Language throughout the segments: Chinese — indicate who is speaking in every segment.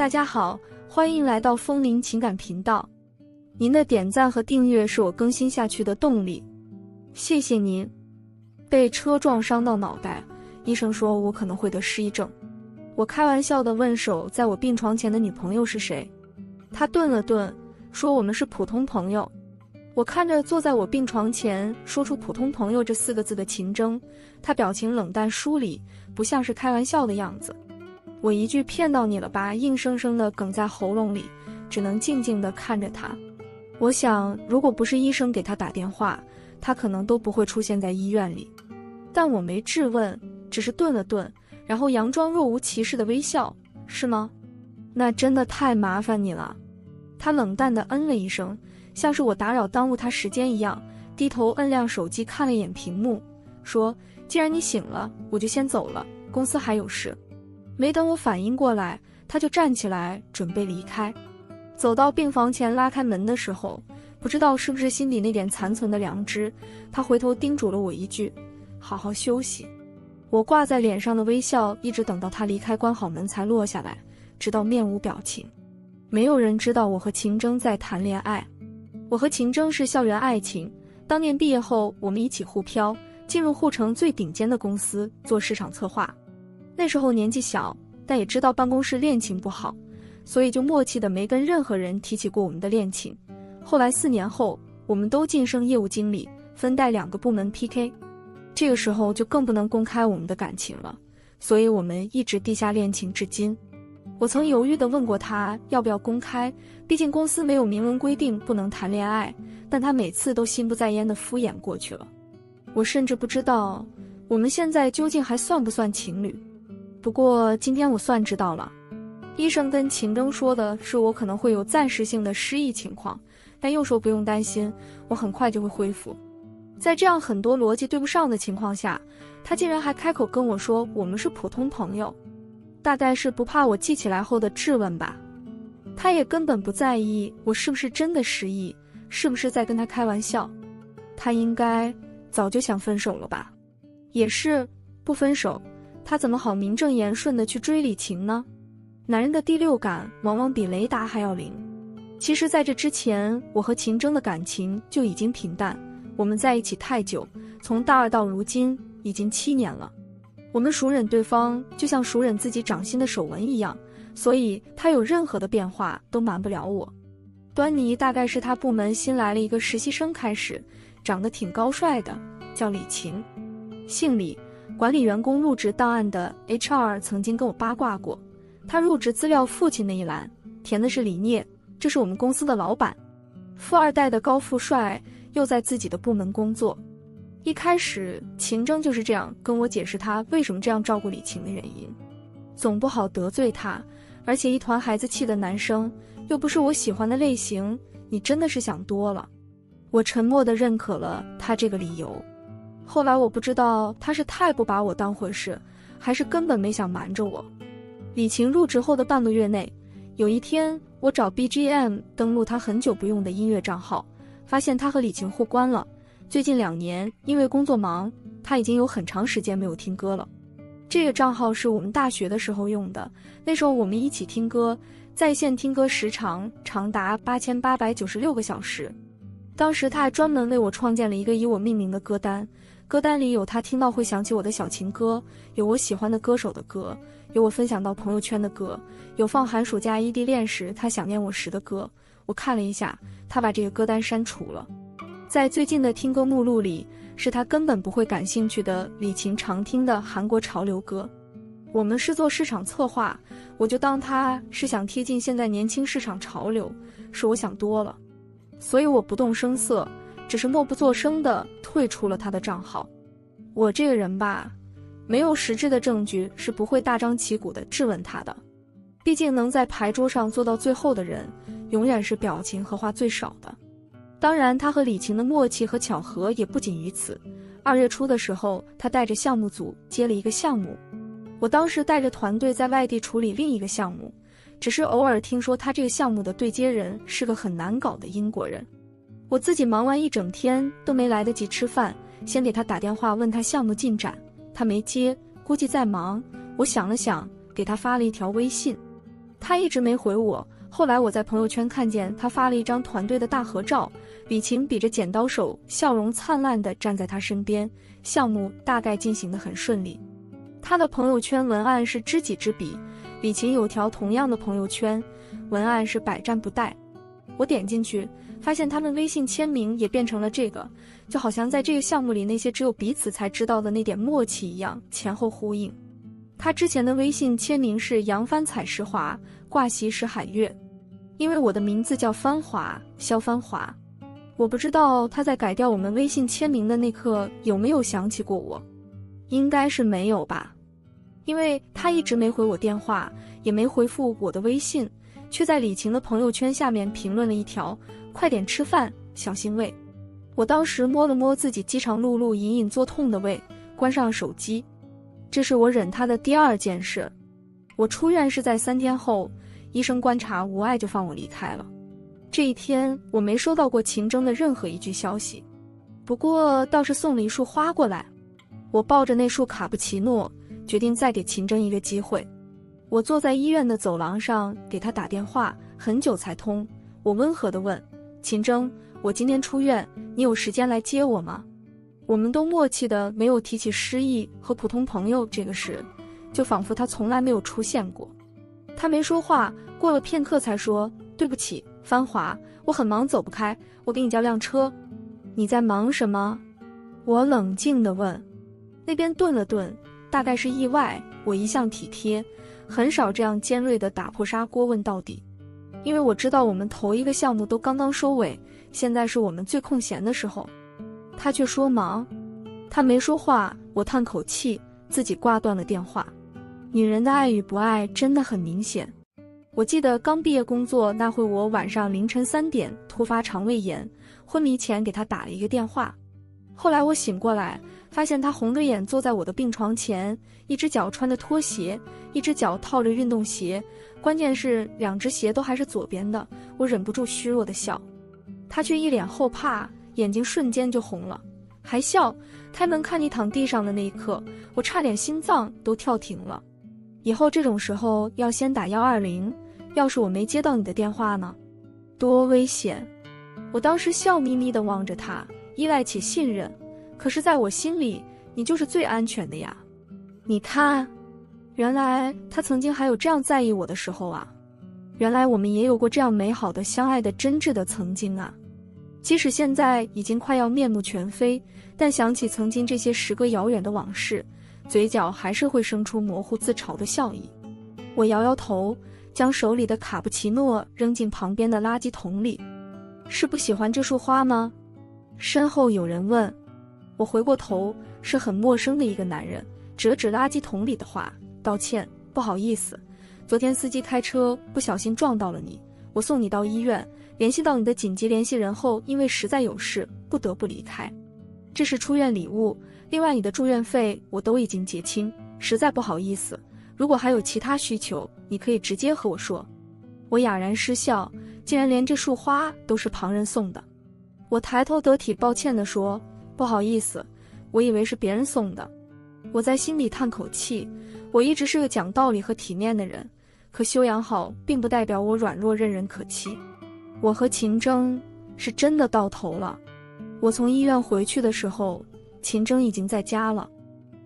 Speaker 1: 大家好，欢迎来到风铃情感频道。您的点赞和订阅是我更新下去的动力，谢谢您。被车撞伤到脑袋，医生说我可能会得失忆症。我开玩笑地问守在我病床前的女朋友是谁，她顿了顿，说我们是普通朋友。我看着坐在我病床前说出普通朋友这4个字的秦征，她表情冷淡疏离，不像是开玩笑的样子。我一句骗到你了吧，硬生生地哽在喉咙里，只能静静地看着他。我想，如果不是医生给他打电话，他可能都不会出现在医院里。但我没质问，只是顿了顿，然后佯装若无其事的微笑。是吗？那真的太麻烦你了。他冷淡地嗯了一声，像是我打扰耽误他时间一样，低头摁亮手机看了一眼屏幕，说：既然你醒了，我就先走了，公司还有事。没等我反应过来，他就站起来准备离开。走到病房前拉开门的时候，不知道是不是心底那点残存的良知，他回头叮嘱了我一句：好好休息。我挂在脸上的微笑一直等到他离开关好门才落下来，直到面无表情。没有人知道我和秦征在谈恋爱。我和秦征是校园爱情，当年毕业后我们一起沪漂，进入沪城最顶尖的公司做市场策划。那时候年纪小，但也知道办公室恋情不好，所以就默契的没跟任何人提起过我们的恋情。后来4年后，我们都晋升业务经理，分带2个部门 PK， 这个时候就更不能公开我们的感情了，所以我们一直地下恋情至今。我曾犹豫地问过他要不要公开，毕竟公司没有明文规定不能谈恋爱，但他每次都心不在焉地敷衍过去了。我甚至不知道我们现在究竟还算不算情侣。不过今天我算知道了，医生跟秦征说的是我可能会有暂时性的失忆情况，但又说不用担心，我很快就会恢复。在这样很多逻辑对不上的情况下，他竟然还开口跟我说我们是普通朋友，大概是不怕我记起来后的质问吧。他也根本不在意我是不是真的失忆，是不是在跟他开玩笑。他应该早就想分手了吧。也是，不分手他怎么好名正言顺地去追李晴呢？男人的第六感往往比雷达还要灵。其实在这之前，我和秦征的感情就已经平淡，我们在一起太久，从大2到如今已经7年了。我们熟忍对方就像熟忍自己掌心的手纹一样，所以他有任何的变化都瞒不了我。端倪大概是他部门新来了一个实习生开始，长得挺高帅的，叫李晴，姓李，管理员工入职档案的 HR 曾经跟我八卦过，他入职资料父亲那一栏填的是李聂，这是我们公司的老板，富2代的高富帅，又在自己的部门工作。一开始秦征就是这样跟我解释他为什么这样照顾李晴的原因，总不好得罪他，而且一团孩子气的男生又不是我喜欢的类型，你真的是想多了。我沉默地认可了他这个理由。后来我不知道他是太不把我当回事，还是根本没想瞒着我。李晴入职后的半个月内，有一天我找 BGM 登录他很久不用的音乐账号，发现他和李晴互关了。最近2年因为工作忙，他已经有很长时间没有听歌了。这个账号是我们大学的时候用的，那时候我们一起听歌，在线听歌时长长达8896个小时。当时他还专门为我创建了一个以我命名的歌单，歌单里有他听到会想起我的小情歌，有我喜欢的歌手的歌，有我分享到朋友圈的歌，有放寒暑假异地恋时他想念我时的歌。我看了一下，他把这个歌单删除了。在最近的听歌目录里，是他根本不会感兴趣的李晴常听的韩国潮流歌。我们是做市场策划，我就当他是想贴近现在年轻市场潮流，是我想多了。所以我不动声色，只是默不作声地退出了他的账号。我这个人吧，没有实质的证据是不会大张旗鼓地质问他的。毕竟能在牌桌上做到最后的人，永远是表情和话最少的。当然，他和李晴的默契和巧合也不仅于此。2月初的时候，他带着项目组接了一个项目，我当时带着团队在外地处理另一个项目，只是偶尔听说他这个项目的对接人是个很难搞的英国人。我自己忙完一整天都没来得及吃饭，先给他打电话问他项目进展，他没接，估计在忙。我想了想，给他发了一条微信。他一直没回我。后来我在朋友圈看见他发了一张团队的大合照，李晴比着剪刀手，笑容灿烂地站在他身边，项目大概进行得很顺利。他的朋友圈文案是知己知彼，李晴有条同样的朋友圈，文案是百战不殆。我点进去，发现他们微信签名也变成了这个，就好像在这个项目里那些只有彼此才知道的那点默契一样，前后呼应。他之前的微信签名是扬帆采石华，挂席时喊月，因为我的名字叫帆华，肖帆华。我不知道他在改掉我们微信签名的那刻有没有想起过我，应该是没有吧，因为他一直没回我电话，也没回复我的微信，却在李晴的朋友圈下面评论了一条快点吃饭，小心胃。我当时摸了摸自己饥肠辘辘隐隐作痛的胃，关上了手机。这是我忍他的第二件事。我出院是在3天后，医生观察无碍就放我离开了。这一天我没收到过秦征的任何一句消息，不过倒是送了一束花过来。我抱着那束卡布奇诺，决定再给秦征一个机会。我坐在医院的走廊上给他打电话，很久才通。我温和地问秦征，我今天出院，你有时间来接我吗？我们都默契的没有提起失忆和普通朋友这个事，就仿佛他从来没有出现过。他没说话，过了片刻才说，对不起，帆华，我很忙走不开，我给你叫辆车。你在忙什么？我冷静地问。那边顿了顿，大概是意外，我一向体贴，很少这样尖锐地打破砂锅问到底。因为我知道我们头一个项目都刚刚收尾，现在是我们最空闲的时候。他却说忙。他没说话，我叹口气，自己挂断了电话。女人的爱与不爱真的很明显。我记得刚毕业工作那会，我晚上凌晨3点突发肠胃炎，昏迷前给他打了一个电话。后来我醒过来，发现他红着眼坐在我的病床前，一只脚穿着拖鞋，一只脚套着运动鞋，关键是2只鞋都还是左边的。我忍不住虚弱的笑，他却一脸后怕，眼睛瞬间就红了，还笑。开门看你躺地上的那一刻，我差点心脏都跳停了。以后这种时候要先打120，要是我没接到你的电话呢？多危险！我当时笑眯眯地望着他，依赖且信任，可是在我心里，你就是最安全的呀。你看，原来他曾经还有这样在意我的时候啊，原来我们也有过这样美好的相爱的真挚的曾经啊。即使现在已经快要面目全非，但想起曾经这些时隔遥远的往事，嘴角还是会生出模糊自嘲的笑意。我摇摇头，将手里的卡布奇诺扔进旁边的垃圾桶里。是不喜欢这束花吗？身后有人问。我回过头，是很陌生的一个男人，指了指垃圾桶里的花，道歉，不好意思，昨天司机开车不小心撞到了你，我送你到医院，联系到你的紧急联系人后，因为实在有事不得不离开，这是出院礼物，另外你的住院费我都已经结清，实在不好意思，如果还有其他需求，你可以直接和我说。我哑然失笑，竟然连这束花都是旁人送的。我抬头得体抱歉地说，不好意思，我以为是别人送的。我在心里叹口气，我一直是个讲道理和体面的人，可修养好并不代表我软弱任人可欺。我和秦征是真的到头了。我从医院回去的时候，秦征已经在家了。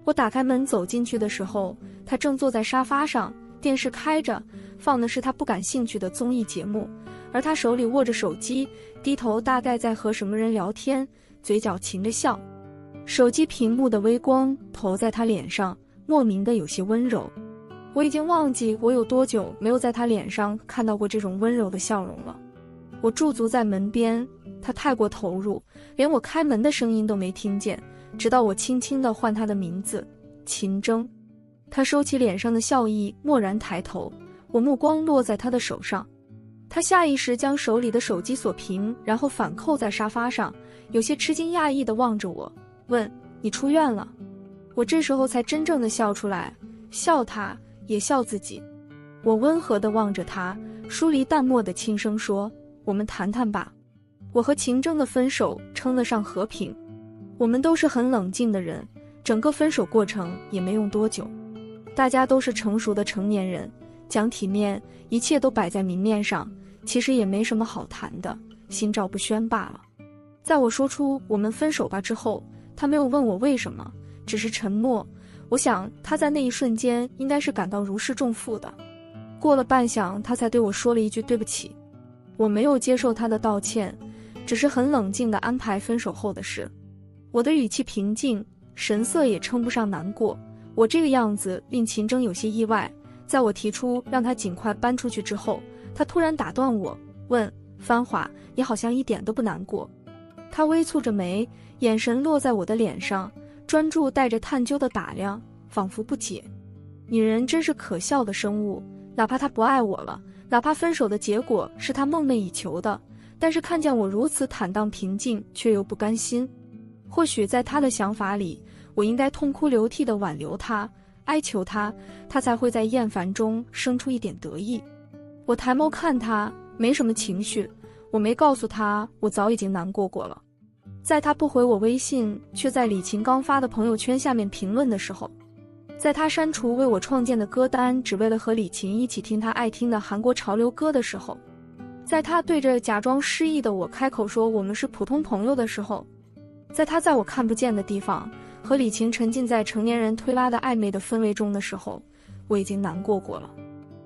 Speaker 1: 我打开门走进去的时候，他正坐在沙发上，电视开着，放的是他不感兴趣的综艺节目，而他手里握着手机，低头大概在和什么人聊天，嘴角噙着笑。手机屏幕的微光投在他脸上，莫名的有些温柔。我已经忘记我有多久没有在他脸上看到过这种温柔的笑容了。我驻足在门边，他太过投入，连我开门的声音都没听见，直到我轻轻地唤他的名字，秦征。他收起脸上的笑意，蓦然抬头，我目光落在他的手上。他下意识将手里的手机锁屏，然后反扣在沙发上，有些吃惊讶异地望着我，问，你出院了？我这时候才真正的笑出来，笑他也笑自己。我温和地望着他，疏离淡漠地轻声说，我们谈谈吧。我和秦征的分手称得上和平，我们都是很冷静的人，整个分手过程也没用多久，大家都是成熟的成年人，讲体面，一切都摆在明面上，其实也没什么好谈的，心照不宣罢了。在我说出我们分手吧之后，他没有问我为什么，只是沉默。我想他在那一瞬间应该是感到如释重负的。过了半晌，他才对我说了一句对不起。我没有接受他的道歉，只是很冷静地安排分手后的事。我的语气平静，神色也称不上难过。我这个样子令秦征有些意外。在我提出让他尽快搬出去之后，他突然打断我，问：芳华，你好像一点都不难过。他微蹙着眉，眼神落在我的脸上，专注带着探究的打量，仿佛不解。女人真是可笑的生物，哪怕她不爱我了，哪怕分手的结果是她梦寐以求的，但是看见我如此坦荡平静，却又不甘心。或许在她的想法里，我应该痛哭流涕地挽留她，哀求她，她才会在厌烦中生出一点得意。我抬眸看她，没什么情绪，我没告诉她我早已经难过了。在她不回我微信，却在李琴刚发的朋友圈下面评论的时候，在她删除为我创建的歌单，只为了和李琴一起听她爱听的韩国潮流歌的时候，在她对着假装失忆的我开口说我们是普通朋友的时候，在她在我看不见的地方和李琴沉浸在成年人推拉的暧昧的氛围中的时候，我已经难过了。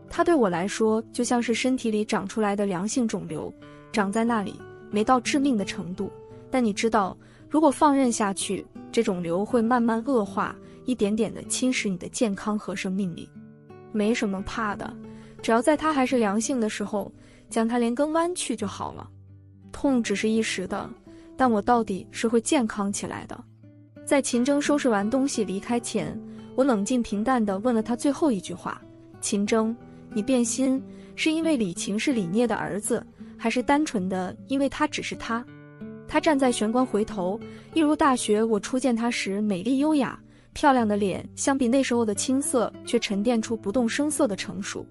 Speaker 1: 她对我来说就像是身体里长出来的良性肿瘤，长在那里，没到致命的程度，但你知道，如果放任下去，这肿瘤会慢慢恶化，一点点地侵蚀你的健康和生命力。没什么怕的，只要在它还是良性的时候，将它连根弯去就好了。痛只是一时的，但我到底是会健康起来的。在秦征收拾完东西离开前，我冷静平淡地问了他最后一句话：秦征，你变心是因为李晴是李聂的儿子，还是单纯的因为他只是他？他站在玄关回头，一如大学我初见他时美丽优雅，漂亮的脸相比那时候的青涩，却沉淀出不动声色的成熟。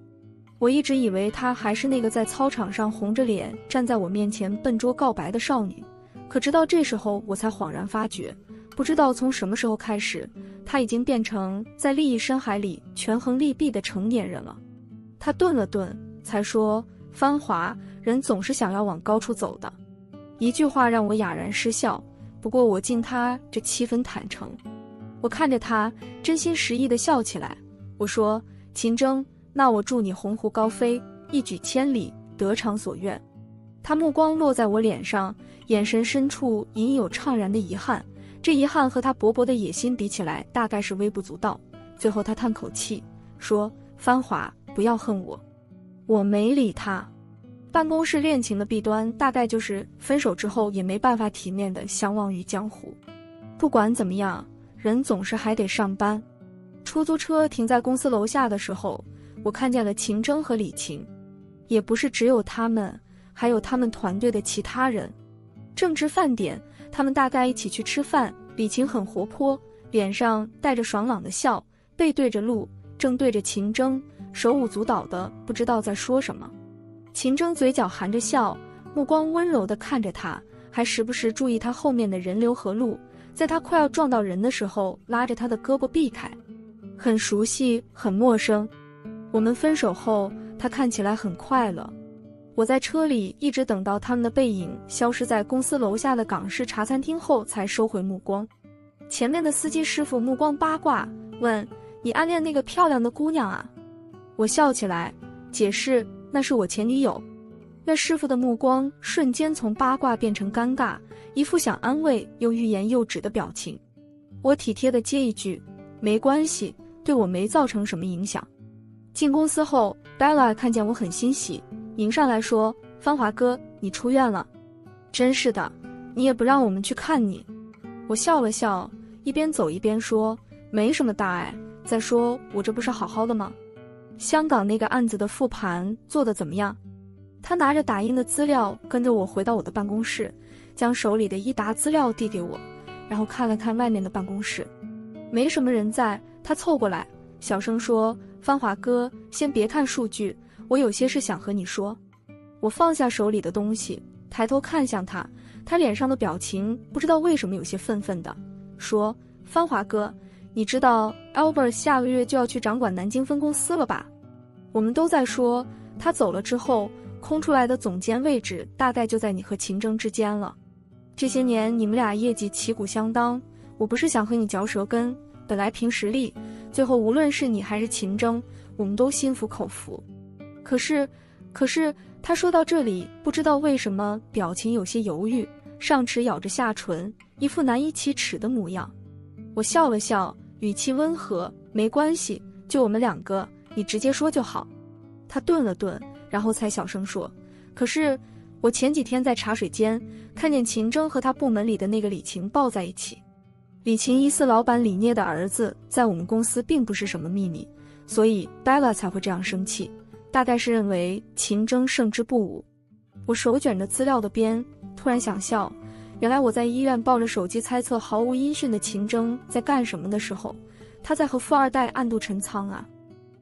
Speaker 1: 我一直以为她还是那个在操场上红着脸站在我面前笨拙告白的少女，可直到这时候我才恍然发觉，不知道从什么时候开始，她已经变成在利益深海里权衡利弊的成年人了。她顿了顿，才说：芳华，人总是想要往高处走的。一句话让我哑然失笑，不过我敬他这7分坦诚。我看着他，真心实意地笑起来。我说：秦征，那我祝你鸿鹄高飞，一举千里，得偿所愿。他目光落在我脸上，眼神深处隐有怅然的遗憾，这遗憾和他勃勃的野心比起来，大概是微不足道。最后他叹口气，说：芳华，不要恨我。我没理他。办公室恋情的弊端，大概就是分手之后也没办法体面的相忘于江湖。不管怎么样，人总是还得上班。出租车停在公司楼下的时候，我看见了秦征和李晴，也不是只有他们，还有他们团队的其他人。正值饭点，他们大概一起去吃饭。李晴很活泼，脸上带着爽朗的笑，背对着路，正对着秦征，手舞足蹈的不知道在说什么。秦征嘴角含着笑，目光温柔地看着他，还时不时注意他后面的人流和路，在他快要撞到人的时候拉着他的胳膊避开。很熟悉，很陌生。我们分手后，他看起来很快乐。我在车里一直等到他们的背影消失在公司楼下的港式茶餐厅后，才收回目光。前面的司机师傅目光八卦，问：你暗恋那个漂亮的姑娘啊？我笑起来，解释：那是我前女友。那师傅的目光瞬间从八卦变成尴尬，一副想安慰又欲言又止的表情。我体贴地接一句：没关系，对我没造成什么影响。进公司后 Bella 看见我很欣喜，迎上来说：芳华哥，你出院了。真是的，你也不让我们去看你。我笑了笑，一边走一边说：没什么大碍，再说我这不是好好的吗？香港那个案子的复盘做得怎么样？他拿着打印的资料跟着我回到我的办公室，将手里的一沓资料递给我，然后看了看外面的办公室，没什么人在。他凑过来小声说：芳华哥，先别看数据，我有些事想和你说。我放下手里的东西，抬头看向他，他脸上的表情不知道为什么有些愤愤的，说：芳华哥，你知道 Albert 下个月就要去掌管南京分公司了吧？我们都在说，他走了之后，空出来的总监位置大概就在你和秦征之间了。这些年你们俩业绩旗鼓相当，我不是想和你嚼舌根，本来凭实力，最后无论是你还是秦征，我们都心服口服。可是他说到这里，不知道为什么表情有些犹豫，上齿咬着下唇，一副难以启齿的模样。我笑了笑，语气温和，没关系，就我们两个，你直接说就好。他顿了顿，然后才小声说，可是我前几天在茶水间看见秦征和他部门里的那个李晴抱在一起。李晴疑似老板李聂的儿子，在我们公司并不是什么秘密，所以 Bella 才会这样生气，大概是认为秦征胜之不武。我手卷着资料的边，突然想笑，原来我在医院抱着手机猜测毫无音讯的秦征在干什么的时候，他在和富二代暗度陈仓啊。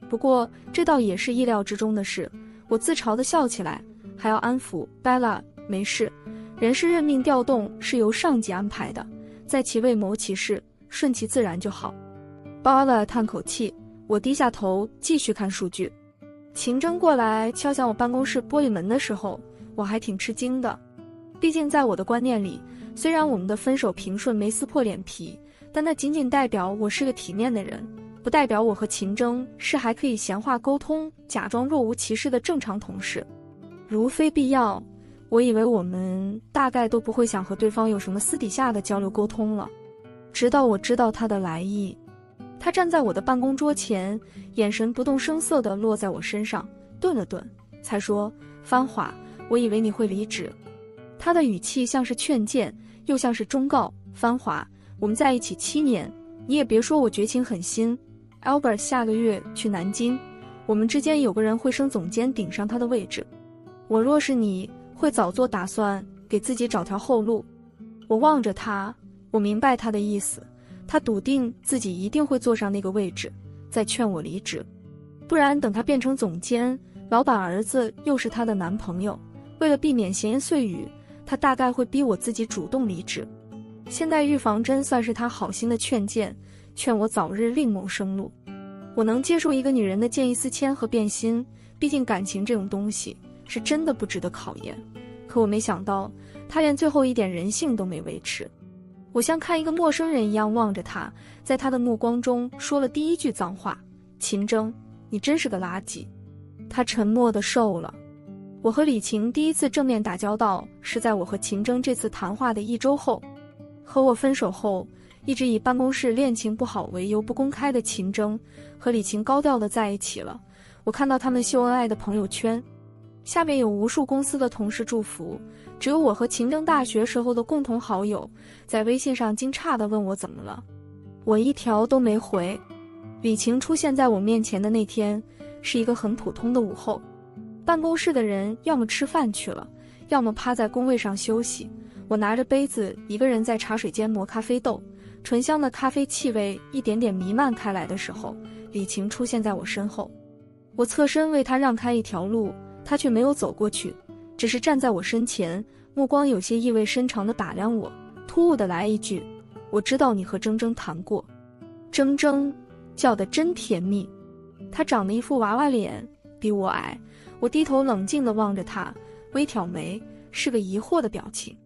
Speaker 1: 不过这倒也是意料之中的事，我自嘲地笑起来，还要安抚 Bella， 没事，人事任命调动是由上级安排的，在其位谋其事，顺其自然就好。Bella 叹口气，我低下头继续看数据。秦征过来敲响我办公室玻璃门的时候，我还挺吃惊的。毕竟在我的观念里，虽然我们的分手平顺没撕破脸皮，但那仅仅代表我是个体面的人，不代表我和秦征是还可以闲话沟通，假装若无其事的正常同事。如非必要，我以为我们大概都不会想和对方有什么私底下的交流沟通了。直到我知道他的来意。他站在我的办公桌前，眼神不动声色地落在我身上，顿了顿，才说，繁华，我以为你会离职。他的语气像是劝谏，又像是忠告，繁华，我们在一起7年，你也别说我绝情狠心。Albert 下个月去南京，我们之间有个人会升总监，顶上他的位置。我若是你，会早做打算，给自己找条后路。我望着他，我明白他的意思，他笃定自己一定会坐上那个位置，再劝我离职。不然等他变成总监，老板儿子又是他的男朋友，为了避免闲言碎语，他大概会逼我自己主动离职。现在预防针算是他好心的劝谏，劝我早日另谋生路。我能接受一个女人的见异思迁和变心，毕竟感情这种东西是真的不值得考验。可我没想到，他连最后一点人性都没维持。我像看一个陌生人一样望着他，在他的目光中说了第一句脏话，秦征，你真是个垃圾。他沉默地瘦了。我和李晴第一次正面打交道，是在我和秦征这次谈话的1周后。和我分手后，一直以办公室恋情不好为由不公开的秦征，和李晴高调地在一起了。我看到他们秀恩爱的朋友圈，下面有无数公司的同事祝福，只有我和秦征大学时候的共同好友在微信上惊诧地问我怎么了，我一条都没回。李晴出现在我面前的那天，是一个很普通的午后，办公室的人要么吃饭去了，要么趴在工位上休息。我拿着杯子，一个人在茶水间磨咖啡豆，醇香的咖啡气味一点点弥漫开来的时候，李晴出现在我身后。我侧身为她让开一条路，她却没有走过去，只是站在我身前，目光有些意味深长地打量我，突兀地来一句，我知道你和铮铮谈过。铮铮叫得真甜蜜。她长得一副娃娃脸，比我矮。我低头冷静地望着她，微挑眉，是个疑惑的表情。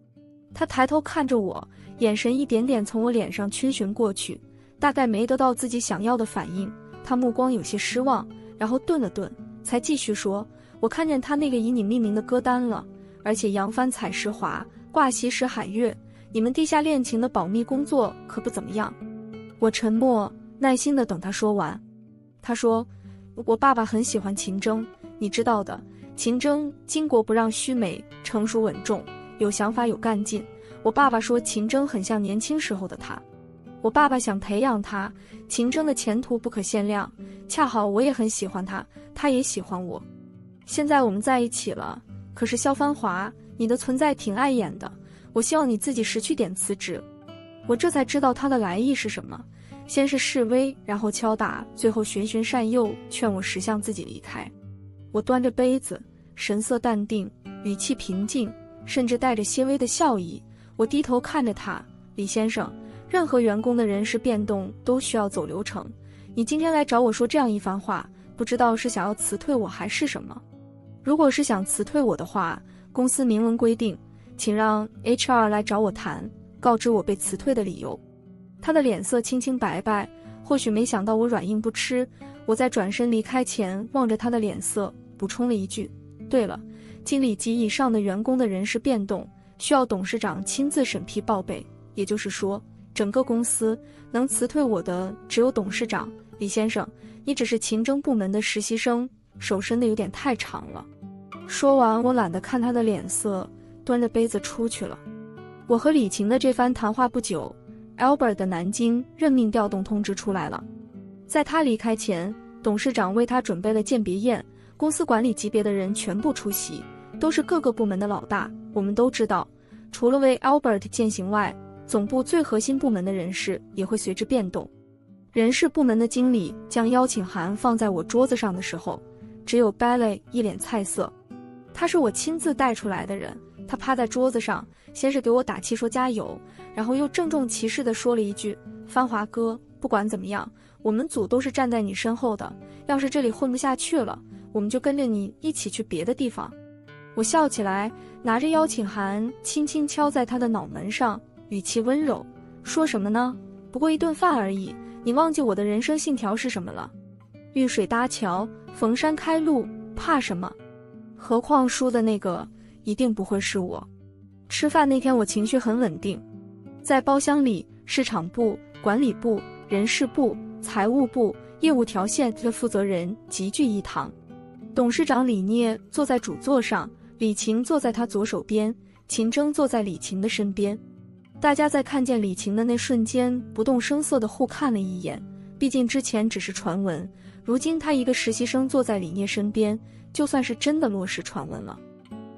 Speaker 1: 她抬头看着我，眼神一点点从我脸上逡巡过去，大概没得到自己想要的反应。她目光有些失望，然后顿了顿，才继续说，我看见他那个以你命名的歌单了，而且扬帆采石华，挂席时海月，你们地下恋情的保密工作可不怎么样。我沉默，耐心地等他说完。他说，我爸爸很喜欢秦征，你知道的，秦征巾帼不让须眉，成熟稳重，有想法有干劲。我爸爸说秦征很像年轻时候的他。我爸爸想培养他，秦征的前途不可限量，恰好我也很喜欢他，他也喜欢我。现在我们在一起了，可是萧帆华，你的存在挺碍眼的，我希望你自己识趣点辞职。我这才知道他的来意是什么，先是示威，然后敲打，最后循循善诱，劝我识相自己离开。我端着杯子，神色淡定，语气平静，甚至带着些微的笑意。我低头看着他，李先生，任何员工的人事变动都需要走流程，你今天来找我说这样一番话，不知道是想要辞退我还是什么。如果是想辞退我的话，公司明文规定，请让 HR 来找我谈，告知我被辞退的理由。他的脸色青青白白，或许没想到我软硬不吃。我在转身离开前望着他的脸色，补充了一句：对了，经理级以上的员工的人事变动需要董事长亲自审批报备，也就是说，整个公司能辞退我的只有董事长。李先生，你只是勤政部门的实习生，手伸得有点太长了。说完，我懒得看他的脸色，端着杯子出去了。我和李晴的这番谈话不久， Albert 的南京任命调动通知出来了。在他离开前，董事长为他准备了饯别宴，公司管理级别的人全部出席，都是各个部门的老大。我们都知道，除了为 Albert 饯行外，总部最核心部门的人事也会随之变动。人事部门的经理将邀请函放在我桌子上的时候，只有 Ballet 一脸菜色。他是我亲自带出来的人，他趴在桌子上，先是给我打气说加油，然后又郑重其事地说了一句：帆华哥，不管怎么样，我们组都是站在你身后的，要是这里混不下去了，我们就跟着你一起去别的地方。我笑起来，拿着邀请函轻轻敲在他的脑门上，语气温柔，说什么呢？不过一顿饭而已，你忘记我的人生信条是什么了？遇水搭桥，逢山开路，怕什么？何况输的那个一定不会是我。吃饭那天我情绪很稳定，在包厢里，市场部、管理部、人事部、财务部、业务条线的负责人齐聚一堂。董事长李聂坐在主座上，李晴坐在他左手边，秦征坐在李晴的身边。大家在看见李晴的那瞬间不动声色地互看了一眼，毕竟之前只是传闻，如今他一个实习生坐在李聂身边，就算是真的落实传闻了。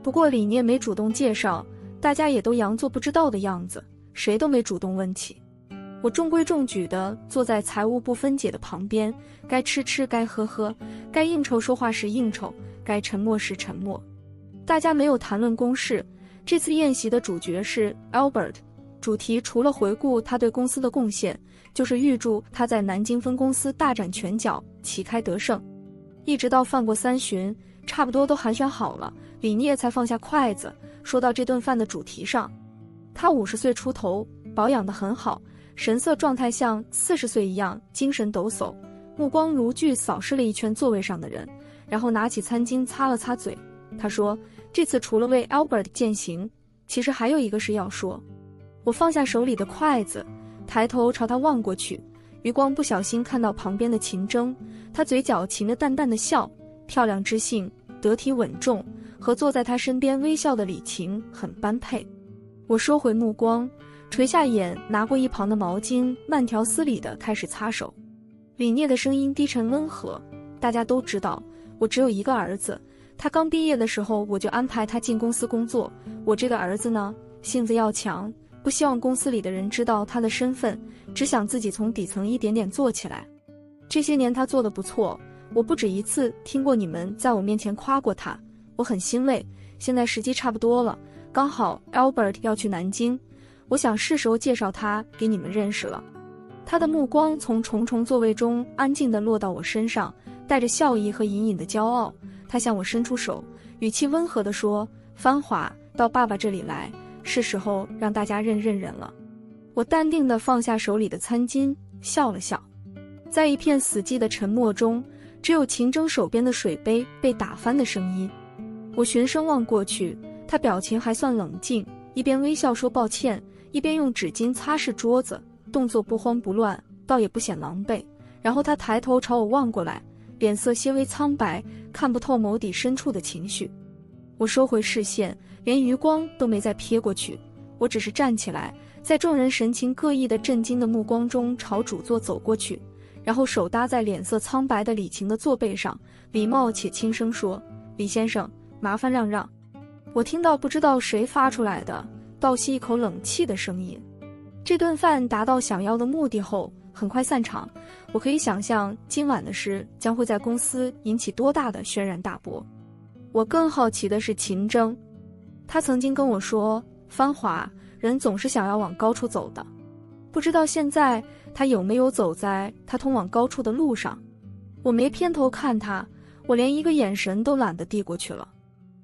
Speaker 1: 不过李聂没主动介绍，大家也都佯作不知道的样子，谁都没主动问起。我中规中矩地坐在财务部分姐的旁边，该吃吃，该喝喝，该应酬说话时应酬，该沉默时沉默。大家没有谈论公事，这次宴席的主角是 Albert， 主题除了回顾他对公司的贡献，就是预祝他在南京分公司大展拳脚，旗开得胜。一直到饭过三巡，差不多都寒暄好了，李聂才放下筷子，说到这顿饭的主题上。他50岁出头，保养得很好，神色状态像40岁一样精神抖擞，目光如炬扫视了一圈座位上的人，然后拿起餐巾擦了擦嘴。他说，这次除了为 Albert 饯行，其实还有一个事要说。我放下手里的筷子，抬头朝他望过去，余光不小心看到旁边的秦征，他嘴角噙着淡淡的笑，漂亮知性，得体稳重，和坐在他身边微笑的李晴很般配。我收回目光，垂下眼，拿过一旁的毛巾，慢条斯理地开始擦手。李聂的声音低沉温和，大家都知道，我只有一个儿子，他刚毕业的时候我就安排他进公司工作。我这个儿子呢，性子要强，不希望公司里的人知道他的身份，只想自己从底层一点点做起来。这些年他做得不错，我不止一次听过你们在我面前夸过他，我很欣慰。现在时机差不多了，刚好 Albert 要去南京，我想是时候介绍他给你们认识了。他的目光从重重座位中安静地落到我身上，带着笑意和隐隐的骄傲。他向我伸出手，语气温和地说，芳华，到爸爸这里来，是时候让大家认人了。我淡定地放下手里的餐巾，笑了笑。在一片死寂的沉默中，只有秦征手边的水杯被打翻的声音。我循声望过去，他表情还算冷静，一边微笑说抱歉，一边用纸巾擦拭桌子，动作不慌不乱，倒也不显狼狈。然后他抬头朝我望过来，脸色些微苍白，看不透眸底深处的情绪。我收回视线，连余光都没再瞥过去，我只是站起来，在众人神情各异的震惊的目光中朝主座走过去，然后手搭在脸色苍白的李晴的座背上，礼貌且轻声说，李先生，麻烦让让。我听到不知道谁发出来的倒吸一口冷气的声音。这顿饭达到想要的目的后，很快散场。我可以想象今晚的事将会在公司引起多大的轩然大波。我更好奇的是秦征，他曾经跟我说，芳华，人总是想要往高处走的，不知道现在他有没有走在他通往高处的路上。我没偏头看他，我连一个眼神都懒得递过去了。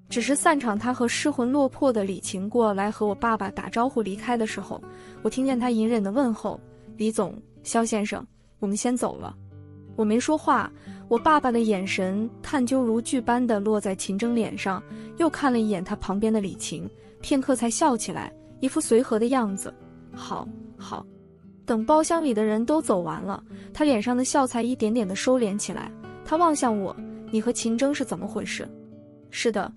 Speaker 1: 只是散场他和失魂落魄的李晴过来和我爸爸打招呼离开的时候，我听见他隐忍的问候：“李总，肖先生，我们先走了。”我没说话，我爸爸的眼神探究如炬般的落在秦征脸上，又看了一眼他旁边的李晴，片刻才笑起来，一副随和的样子。好，好。等包厢里的人都走完了，他脸上的笑才一点点的收敛起来。他望向我：“你和秦征是怎么回事？”是的，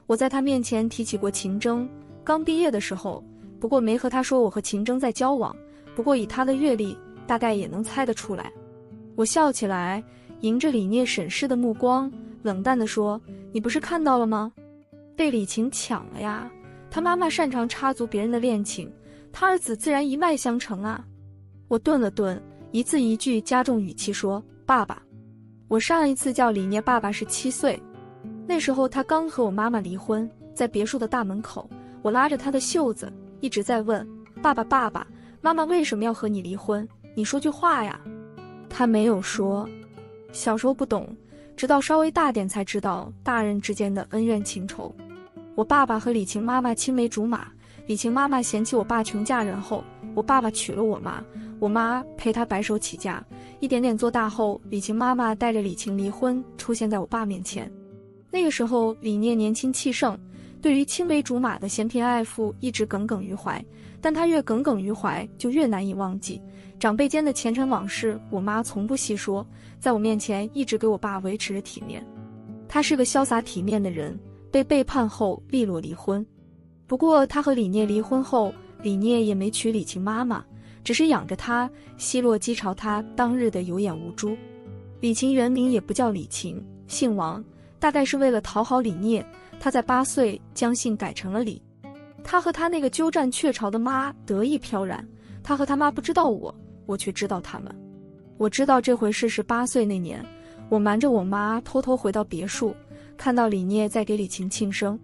Speaker 1: 我在他面前提起过秦征，刚毕业的时候，不过没和他说我和秦征在交往，不过以他的阅历，大概也能猜得出来。我笑起来，迎着李聂审视的目光，冷淡地说：“你不是看到了吗？被李晴抢了呀！他妈妈擅长插足别人的恋情，他儿子自然一脉相承啊。”我顿了顿，一字一句加重语气说：“爸爸。”我上一次叫李聂爸爸是7岁，那时候他刚和我妈妈离婚，在别墅的大门口，我拉着他的袖子，一直在问：“爸爸，爸爸，妈妈为什么要和你离婚？你说句话呀！”他没有说。小时候不懂，直到稍微大点才知道大人之间的恩怨情仇。我爸爸和李晴妈妈青梅竹马，李晴妈妈嫌弃我爸穷嫁人后，我爸爸娶了我妈，我妈陪他白手起家，一点点做大后，李晴妈妈带着李晴离婚，出现在我爸面前。那个时候李聂年轻气盛，对于青梅竹马的嫌贫爱富一直耿耿于怀，但他越耿耿于怀就越难以忘记。长辈间的前尘往事，我妈从不细说，在我面前一直给我爸维持着体面。他是个潇洒体面的人，被背叛后利落离婚。不过他和李聂离婚后，李聂也没娶李晴妈妈，只是养着她，奚落讥嘲她当日的有眼无珠。李晴原名也不叫李晴，姓王，大概是为了讨好李聂，他在8岁将姓改成了李。他和他那个鸠占鹊巢的妈得意飘然，他和他妈不知道我却知道他们。我知道这回事是8岁那年，我瞒着我妈偷偷回到别墅，看到李聂在给李晴庆生。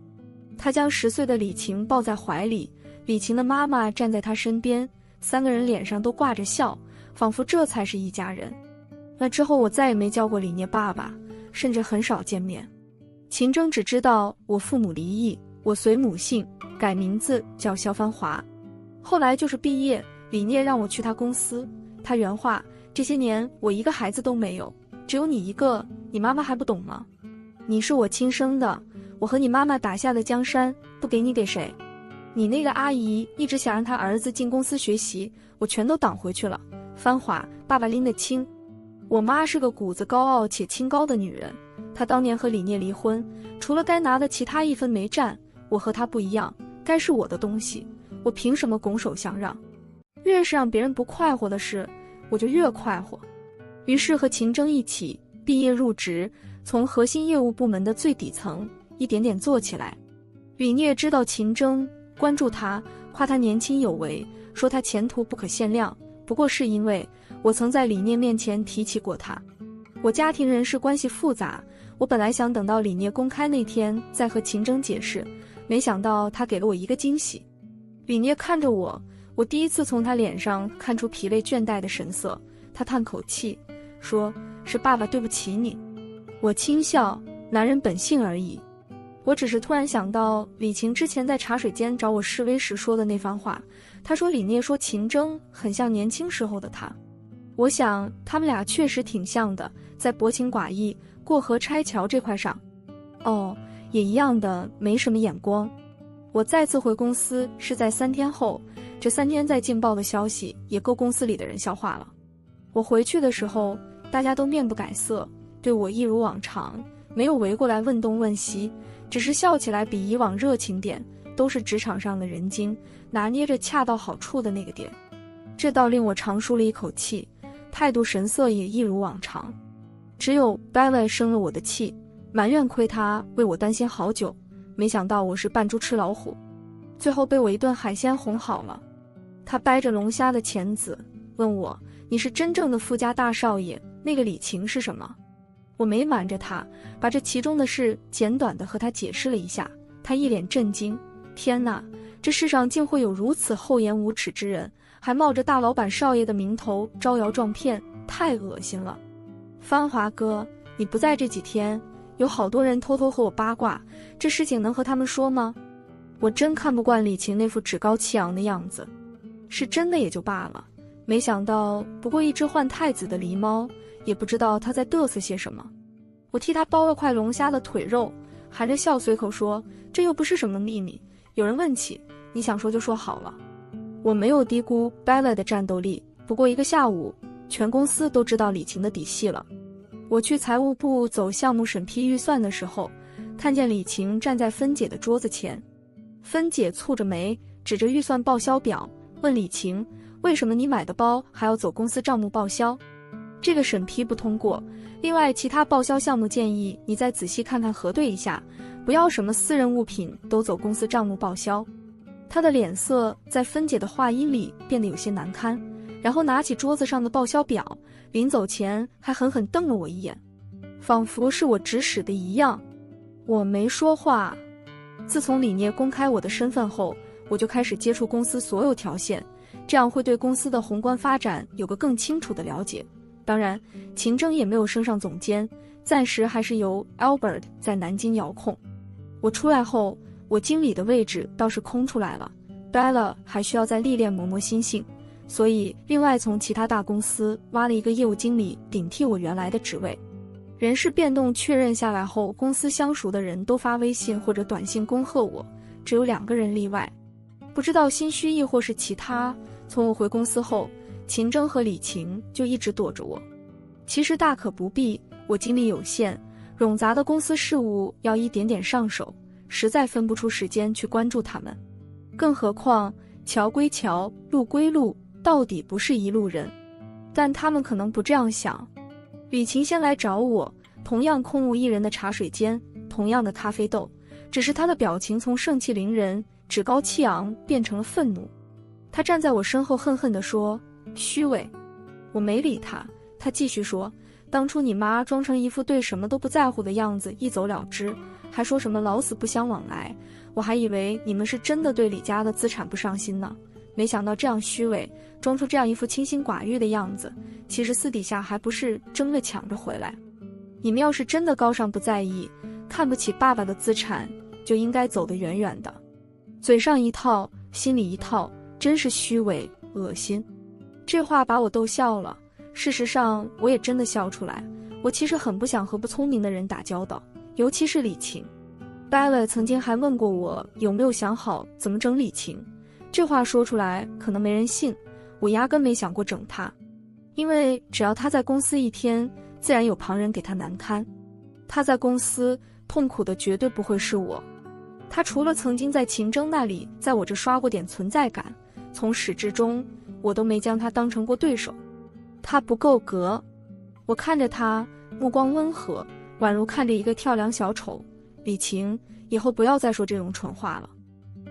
Speaker 1: 他将10岁的李晴抱在怀里，李晴的妈妈站在他身边，3个人脸上都挂着笑，仿佛这才是一家人。那之后我再也没叫过李聂爸爸，甚至很少见面。秦征只知道我父母离异，我随母姓，改名字叫肖芳华。后来就是毕业，李聂让我去他公司，他原话：“这些年我一个孩子都没有，只有你一个，你妈妈还不懂吗？你是我亲生的，我和你妈妈打下的江山，不给你给谁？你那个阿姨一直想让她儿子进公司学习，我全都挡回去了。芳华，爸爸拎得清。我妈是个骨子高傲且清高的女人，她当年和李聂离婚，除了该拿的其他一分没占。我和她不一样，该是我的东西，我凭什么拱手相让？越是让别人不快活的事，我就越快活。”于是和秦征一起毕业入职，从核心业务部门的最底层一点点做起来。李聂知道秦征，关注他，夸他年轻有为，说他前途不可限量。不过是因为我曾在李聂面前提起过他。我家庭人事关系复杂，我本来想等到李聂公开那天再和秦征解释，没想到他给了我一个惊喜。李聂看着我，我第一次从他脸上看出疲累倦怠的神色，他叹口气说：“是爸爸对不起你。”我轻笑，男人本性而已。我只是突然想到李晴之前在茶水间找我示威时说的那番话，他说李聂说秦征很像年轻时候的他。我想他们俩确实挺像的，在薄情寡义、过河拆桥这块上。哦，也一样的没什么眼光。我再次回公司是在3天后，这3天再劲爆的消息也够公司里的人消化了。我回去的时候，大家都面不改色，对我一如往常，没有围过来问东问西，只是笑起来比以往热情点，都是职场上的人精，拿捏着恰到好处的那个点。这倒令我长舒了一口气，态度神色也一如往常。只有白外生了我的气，埋怨亏他为我担心好久，没想到我是扮猪吃老虎，最后被我一顿海鲜哄好了。他掰着龙虾的钳子问我：“你是真正的富家大少爷，那个李晴是什么？”我没瞒着他，把这其中的事简短地和他解释了一下。他一脸震惊：“天哪，这世上竟会有如此厚颜无耻之人，还冒着大老板少爷的名头招摇撞骗，太恶心了。”芳华哥，你不在这几天，有好多人偷偷和我八卦，这事情能和他们说吗？我真看不惯李晴那副趾高气扬的样子，是真的也就罢了，没想到不过一只换太子的狸猫，也不知道他在嘚瑟些什么。我替他剥了块龙虾的腿肉，含着笑随口说，这又不是什么秘密，有人问起，你想说就说好了。我没有低估 Bella 的战斗力，不过一个下午，全公司都知道李晴的底细了。我去财务部走项目审批预算的时候，看见李晴站在芬姐的桌子前，芬姐蹙着眉，指着预算报销表，问李晴，为什么你买的包还要走公司账目报销？这个审批不通过，另外其他报销项目建议你再仔细看看核对一下，不要什么私人物品都走公司账目报销。他的脸色在芬姐的话音里变得有些难堪，然后拿起桌子上的报销表，临走前还狠狠瞪了我一眼，仿佛是我指使的一样。我没说话。自从李聂公开我的身份后，我就开始接触公司所有条线，这样会对公司的宏观发展有个更清楚的了解。当然，秦征也没有升上总监，暂时还是由 Albert 在南京遥控。我出来后，我经理的位置倒是空出来了， Bella 还需要再历练磨磨心性，所以另外从其他大公司挖了一个业务经理顶替我原来的职位。人事变动确认下来后，公司相熟的人都发微信或者短信恭贺我，只有2个人例外。不知道心虚亦或是其他，从我回公司后，秦征和李晴就一直躲着我。其实大可不必，我精力有限，冗杂的公司事务要一点点上手，实在分不出时间去关注他们。更何况桥归桥，路归路，到底不是一路人。但他们可能不这样想。李晴先来找我，同样空无一人的茶水间，同样的咖啡豆，只是他的表情从盛气凌人、趾高气昂变成了愤怒。他站在我身后恨恨地说，虚伪。我没理他，他继续说，当初你妈装成一副对什么都不在乎的样子一走了之，还说什么老死不相往来，我还以为你们是真的对李家的资产不上心呢，没想到这样虚伪，装出这样一副清心寡欲的样子，其实私底下还不是争着抢着回来。你们要是真的高尚不在意，看不起爸爸的资产，就应该走得远远的。嘴上一套，心里一套，真是虚伪恶心。这话把我逗笑了，事实上我也真的笑出来。我其实很不想和不聪明的人打交道，尤其是李晴。Bella 曾经还问过我有没有想好怎么整李晴，这话说出来可能没人信，我压根没想过整他，因为只要他在公司一天，自然有旁人给他难堪。他在公司痛苦的绝对不会是我，他除了曾经在秦征那里在我这刷过点存在感，从始至终我都没将他当成过对手。他不够格。我看着他，目光温和，宛如看着一个跳梁小丑。李晴，以后不要再说这种蠢话了。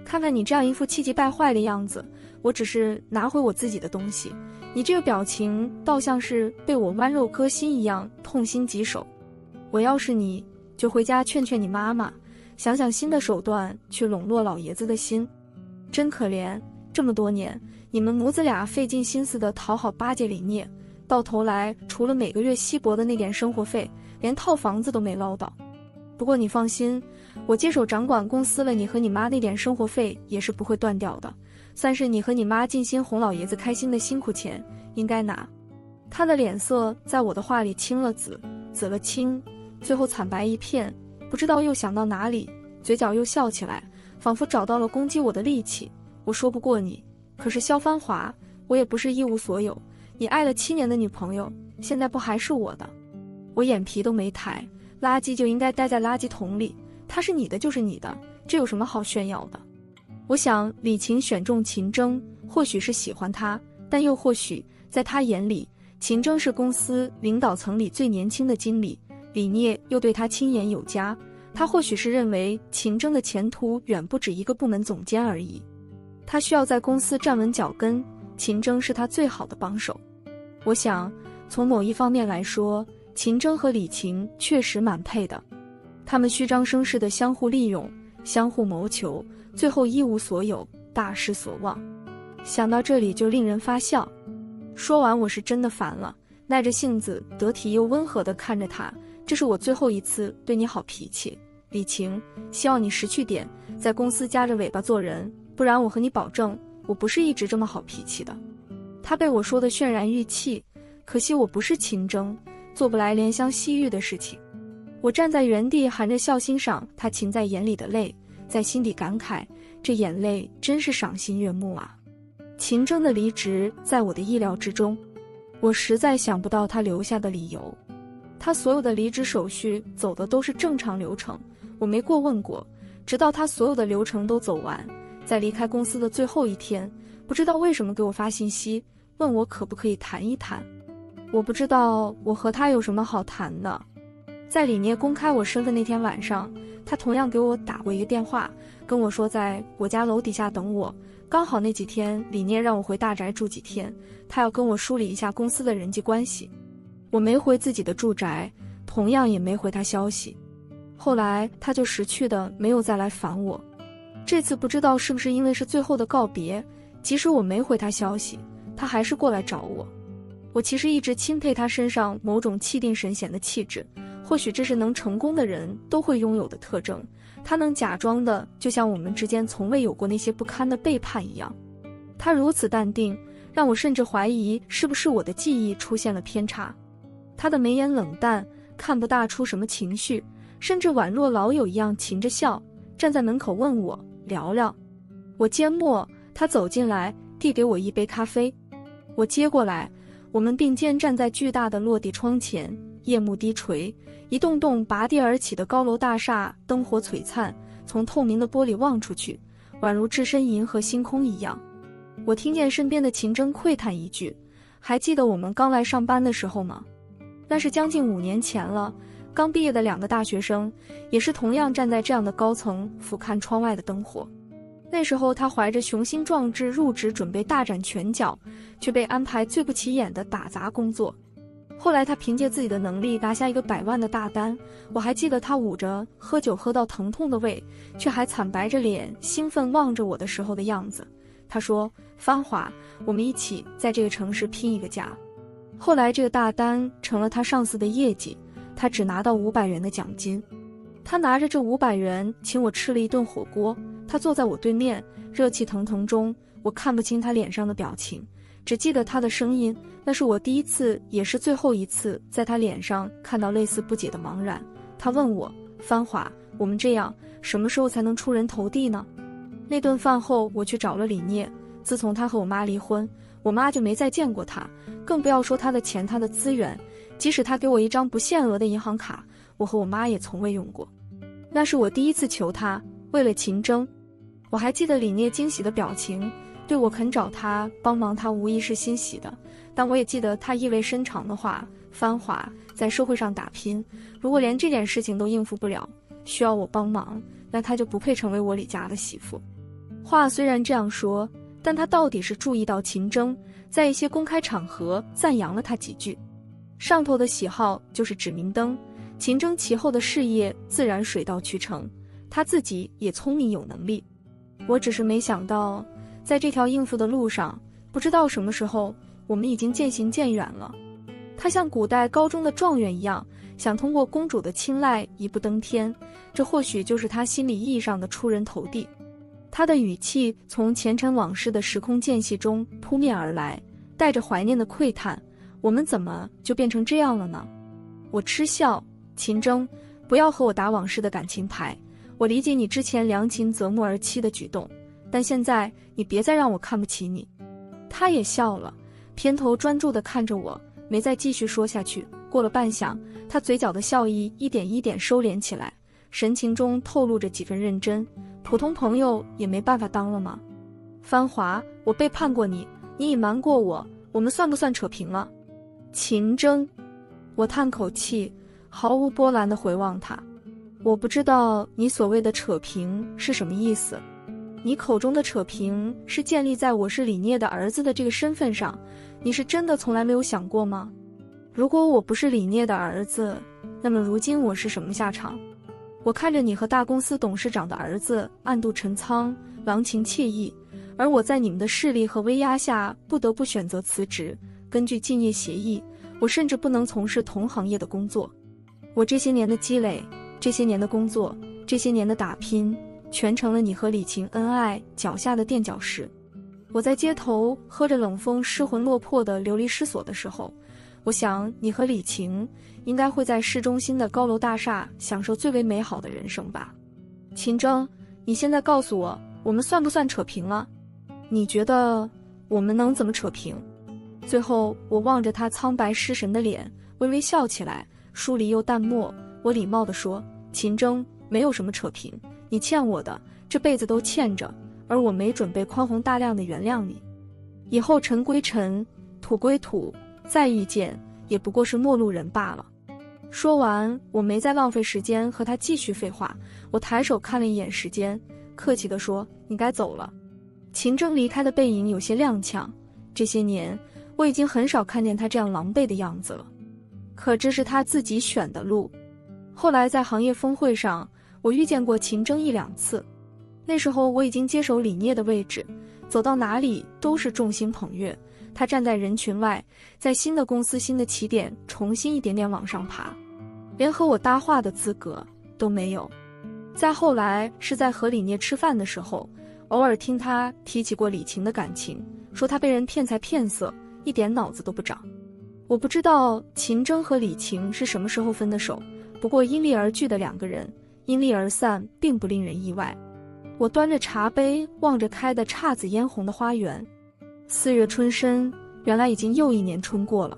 Speaker 1: 看看你这样一副气急败坏的样子，我只是拿回我自己的东西，你这个表情倒像是被我剜肉割心一样痛心疾首。我要是你，就回家劝劝你妈妈，想想新的手段去笼络老爷子的心。真可怜，这么多年，你们母子俩费尽心思的讨好巴结李聂，到头来除了每个月稀薄的那点生活费，连套房子都没捞到。不过你放心，我接手掌管公司了，你和你妈那点生活费也是不会断掉的，算是你和你妈尽心哄老爷子开心的辛苦钱，应该拿。他的脸色在我的话里青了紫，紫了青，最后惨白一片，不知道又想到哪里，嘴角又笑起来，仿佛找到了攻击我的利器。我说不过你，可是萧芳华，我也不是一无所有，你爱了7年的女朋友，现在不还是我的？我眼皮都没抬，垃圾就应该待在垃圾桶里，它是你的就是你的，这有什么好炫耀的？我想李晴选中秦征，或许是喜欢他，但又或许在他眼里，秦征是公司领导层里最年轻的经理，李聂又对他亲言有加，他或许是认为秦征的前途远不止一个部门总监而已。他需要在公司站稳脚跟，秦征是他最好的帮手。我想，从某一方面来说，秦征和李晴确实蛮配的。他们虚张声势的相互利用，相互谋求，最后一无所有，大失所望。想到这里就令人发笑。说完我是真的烦了，耐着性子，得体又温和地看着他，这是我最后一次对你好脾气，李晴，希望你识趣点，在公司夹着尾巴做人，不然我和你保证，我不是一直这么好脾气的。他被我说得泫然欲泣，可惜我不是秦征，做不来怜香惜玉的事情。我站在原地含着笑欣赏他噙在眼里的泪，在心底感慨，这眼泪真是赏心悦目啊。秦征的离职在我的意料之中，我实在想不到他留下的理由。他所有的离职手续走的都是正常流程，我没过问过，直到他所有的流程都走完，在离开公司的最后一天，不知道为什么给我发信息，问我可不可以谈一谈。我不知道我和他有什么好谈的。在李聂公开我身份那天晚上，他同样给我打过一个电话，跟我说在我家楼底下等我，刚好那几天李聂让我回大宅住几天，他要跟我梳理一下公司的人际关系。我没回自己的住宅，同样也没回他消息。后来他就识趣的没有再来烦我。这次不知道是不是因为是最后的告别，即使我没回他消息，他还是过来找我。我其实一直钦佩他身上某种气定神闲的气质，或许这是能成功的人都会拥有的特征。他能假装的就像我们之间从未有过那些不堪的背叛一样。他如此淡定，让我甚至怀疑是不是我的记忆出现了偏差。他的眉眼冷淡，看不大出什么情绪，甚至宛若老友一样噙着笑，站在门口问我聊聊。我缄默，他走进来，递给我一杯咖啡。我接过来，我们并肩站在巨大的落地窗前，夜幕低垂，一栋栋拔地而起的高楼大厦灯火璀璨，从透明的玻璃望出去，宛如置身银河星空一样。我听见身边的秦征喟叹一句，还记得我们刚来上班的时候吗？那是将近5年前了，刚毕业的2个大学生，也是同样站在这样的高层俯瞰窗外的灯火。那时候他怀着雄心壮志入职，准备大展拳脚，却被安排最不起眼的打杂工作。后来他凭借自己的能力拿下一个100万的大单，我还记得他捂着喝酒喝到疼痛的胃，却还惨白着脸兴奋望着我的时候的样子。他说，芳华，我们一起在这个城市拼一个家。后来这个大单成了他上司的业绩，他只拿到500元的奖金。他拿着这500元请我吃了一顿火锅，他坐在我对面，热气腾腾中，我看不清他脸上的表情，只记得他的声音，那是我第一次也是最后一次在他脸上看到类似不解的茫然。他问我，芳华，我们这样什么时候才能出人头地呢？那顿饭后我去找了李聂，自从他和我妈离婚，我妈就没再见过他，更不要说他的钱他的资源，即使他给我一张不限额的银行卡，我和我妈也从未用过。那是我第一次求他，为了秦征。我还记得李聂惊喜的表情，对我肯找他帮忙，他无疑是欣喜的，但我也记得他意味深长的话，芳华，在社会上打拼，如果连这点事情都应付不了，需要我帮忙，那他就不配成为我李家的媳妇。话虽然这样说，但他到底是注意到秦征在一些公开场合赞扬了他几句。上头的喜好就是指明灯，秦征其后的事业自然水到渠成，他自己也聪明有能力。我只是没想到，在这条应付的路上，不知道什么时候我们已经渐行渐远了。他像古代高中的状元一样，想通过公主的青睐一步登天，这或许就是他心理意义上的出人头地。他的语气从前尘往事的时空间隙中扑面而来，带着怀念的喟叹，我们怎么就变成这样了呢？我嗤笑，秦征，不要和我打往事的感情牌，我理解你之前良禽择木而栖的举动，但现在你别再让我看不起你。他也笑了，偏头专注地看着我，没再继续说下去。过了半晌，他嘴角的笑意一点一点收敛起来，神情中透露着几分认真。普通朋友也没办法当了吗？芳华，我背叛过你，你隐瞒过我，我们算不算扯平了？秦征，我叹口气，毫无波澜地回望他。我不知道你所谓的扯平是什么意思。你口中的扯平是建立在我是李聂的儿子的这个身份上，你是真的从来没有想过吗？如果我不是李聂的儿子，那么如今我是什么下场？我看着你和大公司董事长的儿子暗度陈仓，郎情妾意，而我在你们的势力和威压下不得不选择辞职。根据竞业协议，我甚至不能从事同行业的工作。我这些年的积累，这些年的工作，这些年的打拼，全成了你和李晴恩爱脚下的垫脚石。我在街头喝着冷风，失魂落魄的流离失所的时候，我想你和李晴应该会在市中心的高楼大厦享受最为美好的人生吧。秦征，你现在告诉我，我们算不算扯平了？你觉得我们能怎么扯平？最后我望着他苍白失神的脸，微微笑起来，疏离又淡漠。我礼貌地说，秦征，没有什么扯平，你欠我的这辈子都欠着，而我没准备宽宏大量地原谅你。以后尘归尘，土归土，再遇见也不过是陌路人罢了。说完，我没再浪费时间和他继续废话，我抬手看了一眼时间，客气地说，你该走了。秦征离开的背影有些踉跄，这些年我已经很少看见他这样狼狈的样子了，可这是他自己选的路。后来在行业峰会上，我遇见过秦征1、2次，那时候我已经接手李聂的位置，走到哪里都是众星捧月，他站在人群外，在新的公司新的起点重新一点点往上爬，连和我搭话的资格都没有。再后来是在和李聂吃饭的时候，偶尔听他提起过李晴的感情，说他被人骗财骗色，一点脑子都不长。我不知道秦征和李晴是什么时候分的手，不过因利而聚的2个人，因利而散并不令人意外。我端着茶杯，望着开得姹紫嫣红的花园，4月春深，原来已经又一年春过了。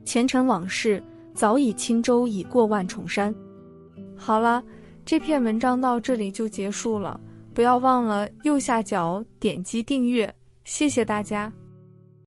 Speaker 1: 前尘往事，早已轻舟已过万重山。好了，这篇文章到这里就结束了，不要忘了右下角点击订阅，谢谢大家。